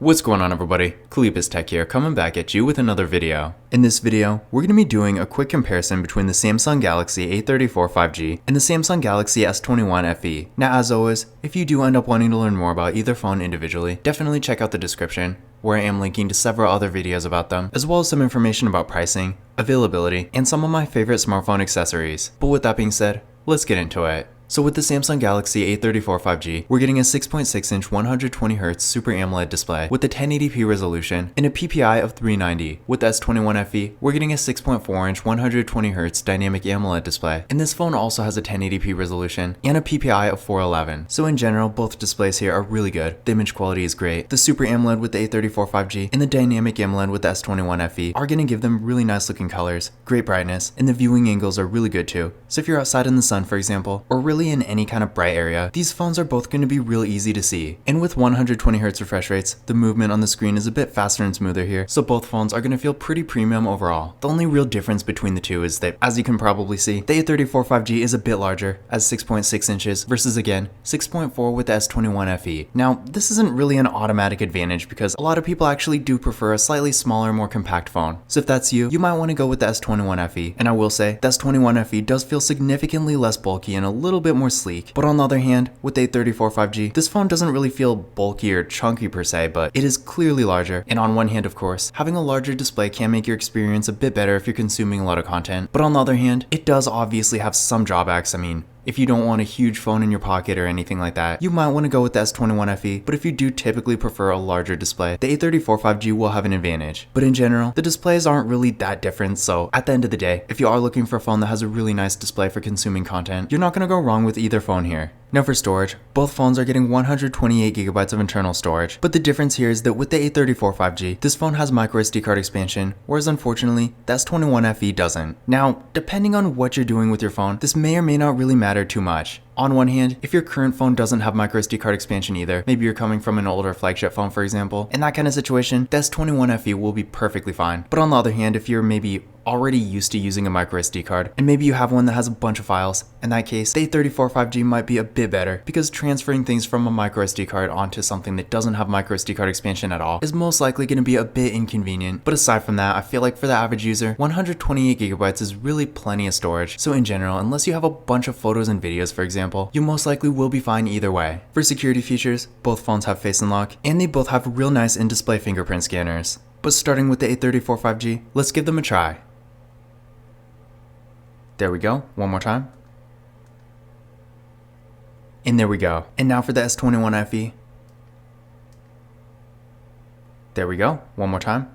What's going on, everybody? Kalibus Tech here, coming back at you with another video. In this video, we're going to be doing a quick comparison between the Samsung Galaxy A34 5G and the Samsung Galaxy S21 FE. Now, as always, if you do end up wanting to learn more about either phone individually, definitely check out the description, where I am linking to several other videos about them, as well as some information about pricing, availability, and some of my favorite smartphone accessories. But with that being said, let's get into it. So with the Samsung Galaxy A34 5G, we're getting a 6.6-inch 120Hz Super AMOLED display with a 1080p resolution and a PPI of 390. With the S21 FE, we're getting a 6.4-inch 120Hz Dynamic AMOLED display, and this phone also has a 1080p resolution and a PPI of 411. So in general, both displays here are really good. The image quality is great. The Super AMOLED with the A34 5G and the Dynamic AMOLED with the S21 FE are going to give them really nice looking colors, great brightness, and the viewing angles are really good too. So if you're outside in the sun, for example, or really in any kind of bright area, these phones are both going to be real easy to see. And with 120Hz refresh rates, the movement on the screen is a bit faster and smoother here, so both phones are going to feel pretty premium overall. The only real difference between the two is that, as you can probably see, the A34 5G is a bit larger, as 6.6 inches versus again 6.4 with the S21 FE. Now, this isn't really an automatic advantage because a lot of people actually do prefer a slightly smaller, more compact phone. So if that's you, you might want to go with the S21 FE. And I will say, the S21 FE does feel significantly less bulky and a little bit more sleek. But on the other hand, with the A34 5G, this phone doesn't really feel bulky or chunky per se, but it is clearly larger. And on one hand, of course, having a larger display can make your experience a bit better if you're consuming a lot of content. But on the other hand, it does obviously have some drawbacks. I mean, if you don't want a huge phone in your pocket or anything like that, you might want to go with the S21 FE, but if you do typically prefer a larger display, the A34 5G will have an advantage. But in general, the displays aren't really that different, so at the end of the day, if you are looking for a phone that has a really nice display for consuming content, you're not going to go wrong with either phone here. Now for storage, both phones are getting 128GB of internal storage, but the difference here is that with the A34 5G, this phone has microSD card expansion, whereas unfortunately, the S21 FE doesn't. Now, depending on what you're doing with your phone, this may or may not really matter too much. On one hand, if your current phone doesn't have microSD card expansion either, maybe you're coming from an older flagship phone for example, in that kind of situation, the S21 FE will be perfectly fine. But on the other hand, if you're maybe already used to using a microSD card, and maybe you have one that has a bunch of files, in that case, the A34 5G might be a bit better, because transferring things from a microSD card onto something that doesn't have microSD card expansion at all is most likely going to be a bit inconvenient. But aside from that, I feel like for the average user, 128GB is really plenty of storage. So in general, unless you have a bunch of photos and videos for example, you most likely will be fine either way. For security features, both phones have Face Unlock, and they both have real nice in-display fingerprint scanners. But starting with the A34 5G, let's give them a try. There we go, one more time. And there we go. And now for the S21 FE. There we go, one more time.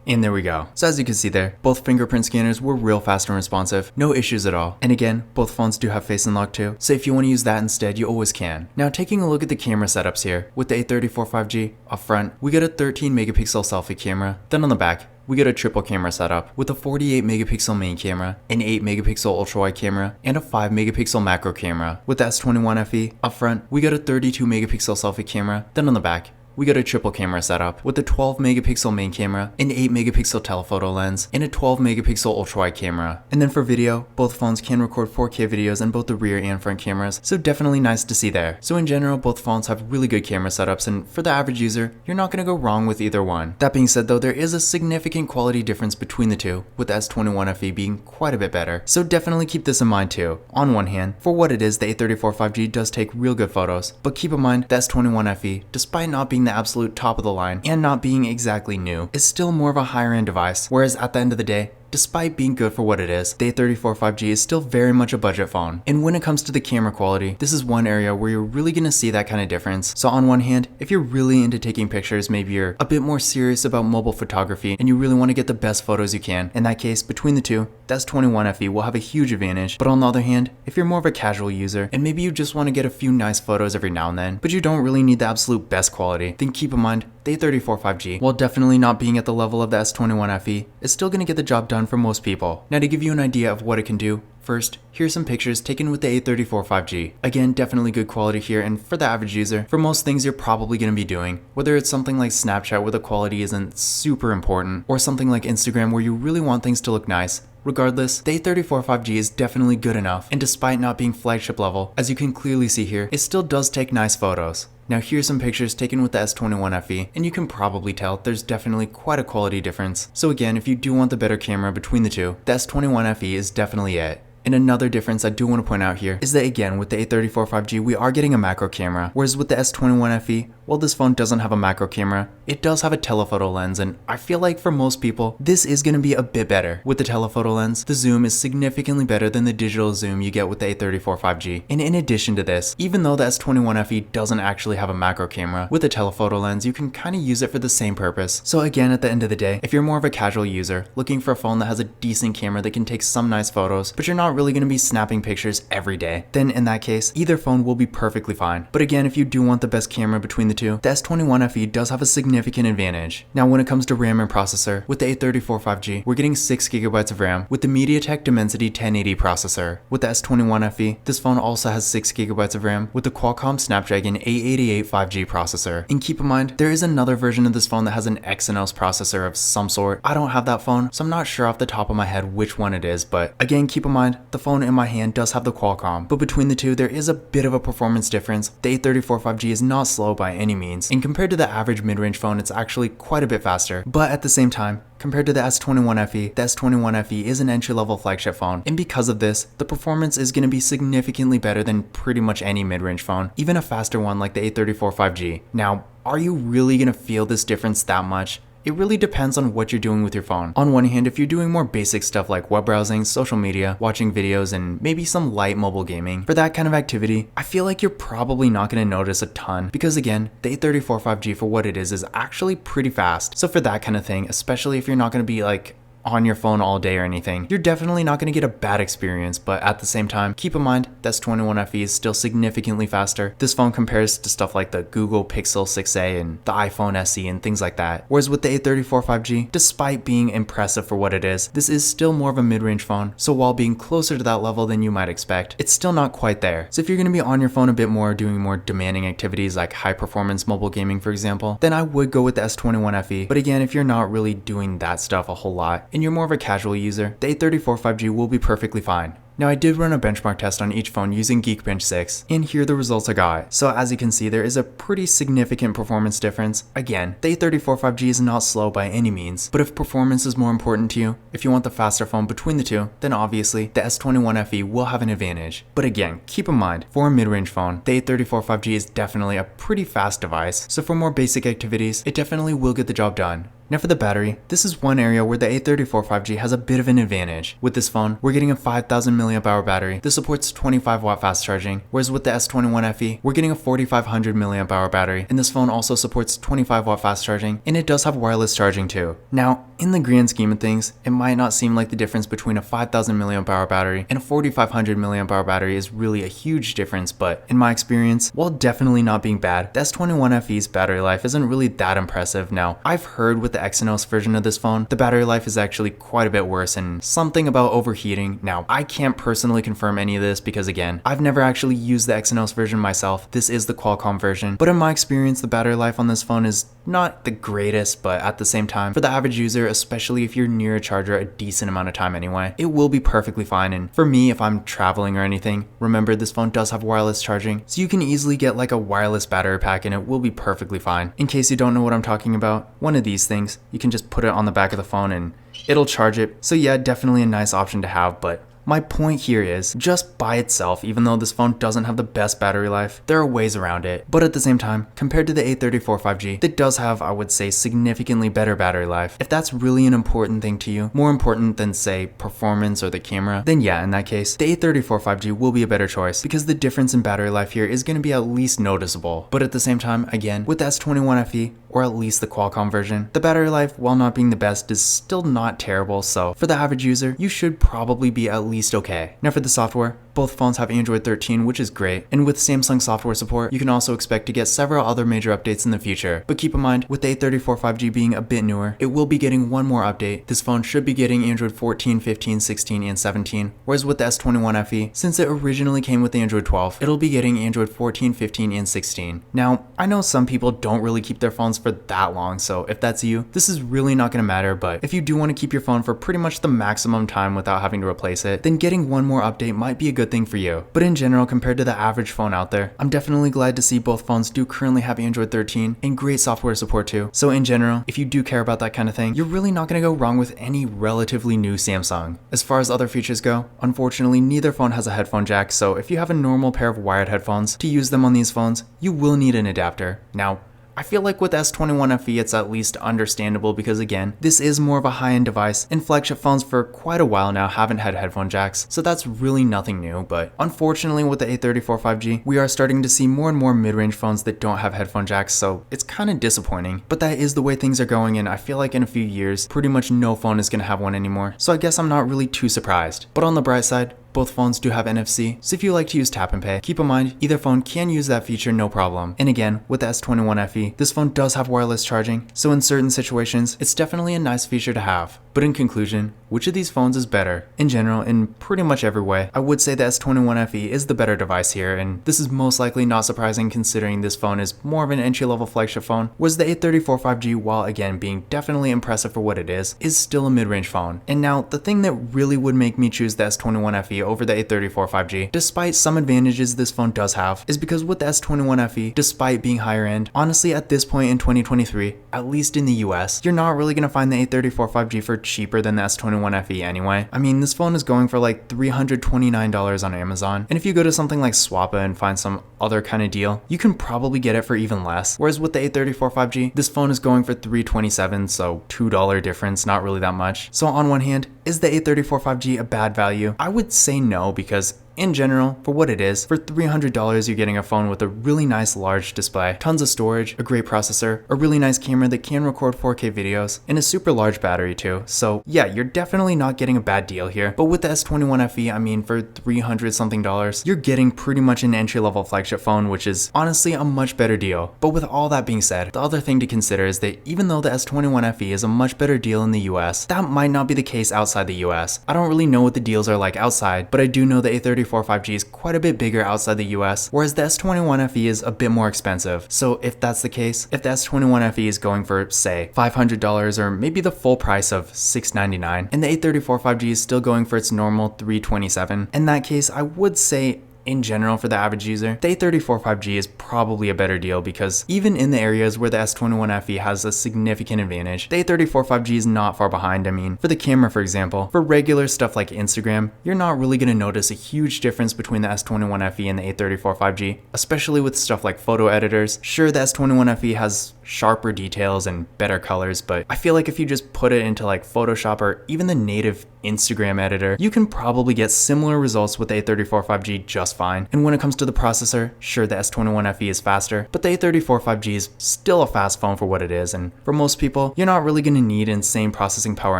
And there we go. So as you can see there, both fingerprint scanners were real fast and responsive, no issues at all. And again, both phones do have Face Unlock too, so if you want to use that instead, you always can. Now taking a look at the camera setups here, with the A34 5G, up front, we get a 13 megapixel selfie camera, then on the back, we get a triple camera setup with a 48 megapixel main camera, an 8 megapixel ultra wide camera, and a 5 megapixel macro camera. With the S21 FE, up front, we get a 32 megapixel selfie camera, then on the back, we got a triple camera setup with a 12 megapixel main camera, an 8 megapixel telephoto lens, and a 12 megapixel ultra wide camera. And then for video, both phones can record 4K videos in both the rear and front cameras, so definitely nice to see there. So in general, both phones have really good camera setups, and for the average user, you're not going to go wrong with either one. That being said though, there is a significant quality difference between the two, with the S21 FE being quite a bit better. So definitely keep this in mind too. On one hand, for what it is, the A34 5G does take real good photos, but keep in mind the S21 FE, despite not being the absolute top of the line and not being exactly new, is still more of a higher end device, whereas at the end of the day, despite being good for what it is, the A34 5G is still very much a budget phone. And when it comes to the camera quality, this is one area where you're really going to see that kind of difference. So on one hand, if you're really into taking pictures, maybe you're a bit more serious about mobile photography and you really want to get the best photos you can, in that case, between the two, the S21 FE will have a huge advantage. But on the other hand, if you're more of a casual user and maybe you just want to get a few nice photos every now and then, but you don't really need the absolute best quality, then keep in mind, the A34 5G, while definitely not being at the level of the S21 FE, is still going to get the job done for most people. Now to give you an idea of what it can do, first, here's some pictures taken with the A34 5G. Again, definitely good quality here, and for the average user, for most things you're probably going to be doing, whether it's something like Snapchat where the quality isn't super important, or something like Instagram where you really want things to look nice, regardless, the A34 5G is definitely good enough, and despite not being flagship level, as you can clearly see here, it still does take nice photos. Now here's some pictures taken with the S21 FE, and you can probably tell there's definitely quite a quality difference. So again, if you do want the better camera between the two, the S21 FE is definitely it. And another difference I do want to point out here is that again, with the A34 5G, we are getting a macro camera, whereas with the S21 FE, while this phone doesn't have a macro camera, it does have a telephoto lens, and I feel like for most people, this is going to be a bit better. With the telephoto lens, the zoom is significantly better than the digital zoom you get with the A34 5G. And in addition to this, even though the S21 FE doesn't actually have a macro camera, with a telephoto lens, you can kind of use it for the same purpose. So again, at the end of the day, if you're more of a casual user, looking for a phone that has a decent camera that can take some nice photos, but you're not really going to be snapping pictures every day, then in that case, either phone will be perfectly fine. But again, if you do want the best camera between the two, the S21 FE does have a significant advantage. Now when it comes to RAM and processor, with the A34 5G, we're getting 6GB of RAM with the MediaTek Dimensity 1080 processor. With the S21 FE, this phone also has 6GB of RAM with the Qualcomm Snapdragon 888 5G processor. And keep in mind, there is another version of this phone that has an Exynos processor of some sort. I don't have that phone, so I'm not sure off the top of my head which one it is, but again, keep in mind, the phone in my hand does have the Qualcomm, but between the two, there is a bit of a performance difference. The A34 5G is not slow by any means, and compared to the average mid-range phone, it's actually quite a bit faster. But at the same time, compared to the S21 FE, the S21 FE is an entry-level flagship phone, and because of this, the performance is going to be significantly better than pretty much any mid-range phone, even a faster one like the A34 5G. Now, are you really going to feel this difference that much? It really depends on what you're doing with your phone. On one hand, if you're doing more basic stuff like web browsing, social media, watching videos, and maybe some light mobile gaming, for that kind of activity, I feel like you're probably not going to notice a ton because again, the A34 5G for what it is actually pretty fast. So for that kind of thing, especially if you're not going to be like on your phone all day or anything, you're definitely not going to get a bad experience, but at the same time, keep in mind that S21 FE is still significantly faster. This phone compares to stuff like the Google Pixel 6a and the iPhone SE and things like that. Whereas with the A34 5G, despite being impressive for what it is, this is still more of a mid-range phone, so while being closer to that level than you might expect, it's still not quite there. So if you're going to be on your phone a bit more, doing more demanding activities like high-performance mobile gaming for example, then I would go with the S21 FE, but again, if you're not really doing that stuff a whole lot, and you're more of a casual user, the A34 5G will be perfectly fine. Now I did run a benchmark test on each phone using Geekbench 6, and here are the results I got. So as you can see, there is a pretty significant performance difference. Again, the A34 5G is not slow by any means, but if performance is more important to you, if you want the faster phone between the two, then obviously the S21 FE will have an advantage. But again, keep in mind, for a mid-range phone, the A34 5G is definitely a pretty fast device, so for more basic activities, it definitely will get the job done. Now for the battery, this is one area where the A34 5G has a bit of an advantage. With this phone, we're getting a 5000 mAh battery. This supports 25 watt fast charging, whereas with the S21 FE, we're getting a 4500 mAh battery, and this phone also supports 25 watt fast charging, and it does have wireless charging too. Now, in the grand scheme of things, it might not seem like the difference between a 5000 mAh battery and a 4500 mAh battery is really a huge difference, but in my experience, while definitely not being bad, the S21 FE's battery life isn't really that impressive. Now, I've heard with the Exynos version of this phone, the battery life is actually quite a bit worse and something about overheating. Now, I can't personally confirm any of this because again, I've never actually used the Exynos version myself. This is the Qualcomm version, but in my experience, the battery life on this phone is not the greatest, but at the same time, for the average user, especially if you're near a charger a decent amount of time anyway, it will be perfectly fine. And for me, if I'm traveling or anything, remember this phone does have wireless charging, so you can easily get like a wireless battery pack and it will be perfectly fine. In case you don't know what I'm talking about, one of these things, you can just put it on the back of the phone and it'll charge it. So yeah, definitely a nice option to have, but my point here is, just by itself, even though this phone doesn't have the best battery life, there are ways around it. But at the same time, compared to the A34 5G, it does have, I would say, significantly better battery life. If that's really an important thing to you, more important than say performance or the camera, then yeah, in that case, the A34 5G will be a better choice because the difference in battery life here is going to be at least noticeable. But at the same time, again, with the S21 FE, or at least the Qualcomm version, the battery life, while not being the best, is still not terrible, so for the average user, you should probably be at least okay. Now for the software, both phones have Android 13, which is great, and with Samsung software support, you can also expect to get several other major updates in the future. But keep in mind, with the A34 5G being a bit newer, it will be getting one more update. This phone should be getting Android 14, 15, 16, and 17, whereas with the S21 FE, since it originally came with the Android 12, it'll be getting Android 14, 15, and 16. Now, I know some people don't really keep their phones for that long, so if that's you, this is really not going to matter, but if you do want to keep your phone for pretty much the maximum time without having to replace it, then getting one more update might be a good good thing for you. But in general, compared to the average phone out there, I'm definitely glad to see both phones do currently have Android 13 and great software support too. So in general, if you do care about that kind of thing, you're really not going to go wrong with any relatively new Samsung. As far as other features go, unfortunately neither phone has a headphone jack, so if you have a normal pair of wired headphones, to use them on these phones, you will need an adapter. Now, I feel like with S21 FE it's at least understandable because again, this is more of a high-end device and flagship phones for quite a while now haven't had headphone jacks, so that's really nothing new. But unfortunately with the A34 5G, we are starting to see more and more mid-range phones that don't have headphone jacks, so it's kind of disappointing. But that is the way things are going, and I feel like in a few years, pretty much no phone is going to have one anymore, so I guess I'm not really too surprised. But on the bright side, both phones do have NFC, so if you like to use tap and pay, keep in mind either phone can use that feature no problem. And again, with the S21 FE, this phone does have wireless charging, so in certain situations, it's definitely a nice feature to have. But in conclusion, which of these phones is better? In general, in pretty much every way, I would say the S21 FE is the better device here, and this is most likely not surprising considering this phone is more of an entry-level flagship phone, whereas the A34 5G, while again being definitely impressive for what it is still a mid-range phone. And now, the thing that really would make me choose the S21 FE over the A34 5G, despite some advantages this phone does have, is because with the S21 FE, despite being higher end, honestly at this point in 2023, at least in the US, you're not really going to find the A34 5G for cheaper than the S21 FE anyway. I mean, this phone is going for like $329 on Amazon, and if you go to something like Swappa and find some other kind of deal, you can probably get it for even less. Whereas with the A34 5G, this phone is going for $327, so $2 difference, not really that much. So on one hand, is the A34 5G a bad value? I would say no, because in general, for what it is, for $300 you're getting a phone with a really nice large display, tons of storage, a great processor, a really nice camera that can record 4K videos, and a super large battery too. So yeah, you're definitely not getting a bad deal here. But with the S21 FE, I mean, for $300 something, you're getting pretty much an entry-level flagship phone, which is honestly a much better deal. But with all that being said, the other thing to consider is that even though the S21 FE is a much better deal in the US, that might not be the case outside the US. I don't really know what the deals are like outside, but I do know the A34 5G is quite a bit bigger outside the US, whereas the S21 FE is a bit more expensive. So if that's the case, if the S21 FE is going for, say, $500 or maybe the full price of $699, and the A34 5G is still going for its normal $327, in that case, I would say in general, for the average user, the A34 5G is probably a better deal because even in the areas where the S21 FE has a significant advantage, the A34 5G is not far behind. I mean, for the camera, for example, for regular stuff like Instagram, you're not really going to notice a huge difference between the S21 FE and the A34 5G, especially with stuff like photo editors. Sure, the S21 FE has sharper details and better colors, but I feel like if you just put it into like Photoshop or even the native Instagram editor, you can probably get similar results with the A34 5G just fine. And when it comes to the processor, sure, the S21 FE is faster, but the A34 5G is still a fast phone for what it is, and for most people, you're not really going to need insane processing power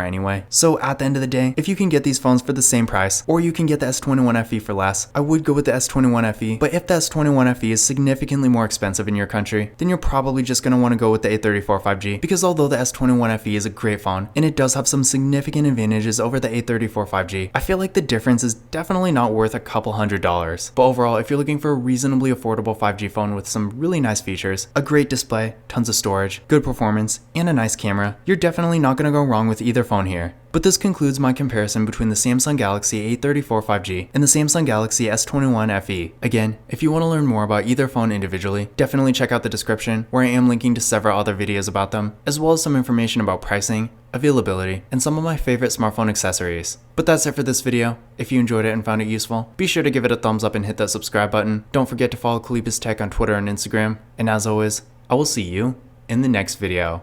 anyway. So at the end of the day, if you can get these phones for the same price, or you can get the S21 FE for less, I would go with the S21 FE, but if the S21 FE is significantly more expensive in your country, then you're probably just going to want to go with the A34 5G, because although the S21 FE is a great phone, and it does have some significant advantages over the A34 5G, I feel like the difference is definitely not worth a couple $100. But overall, if you're looking for a reasonably affordable 5G phone with some really nice features, a great display, tons of storage, good performance, and a nice camera, you're definitely not going to go wrong with either phone here. But this concludes my comparison between the Samsung Galaxy A34 5G and the Samsung Galaxy S21 FE. Again, if you want to learn more about either phone individually, definitely check out the description where I am linking to several other videos about them, as well as some information about pricing, availability, and some of my favorite smartphone accessories. But that's it for this video. If you enjoyed it and found it useful, be sure to give it a thumbs up and hit that subscribe button. Don't forget to follow Kalipis Tech on Twitter and Instagram, and as always, I will see you in the next video.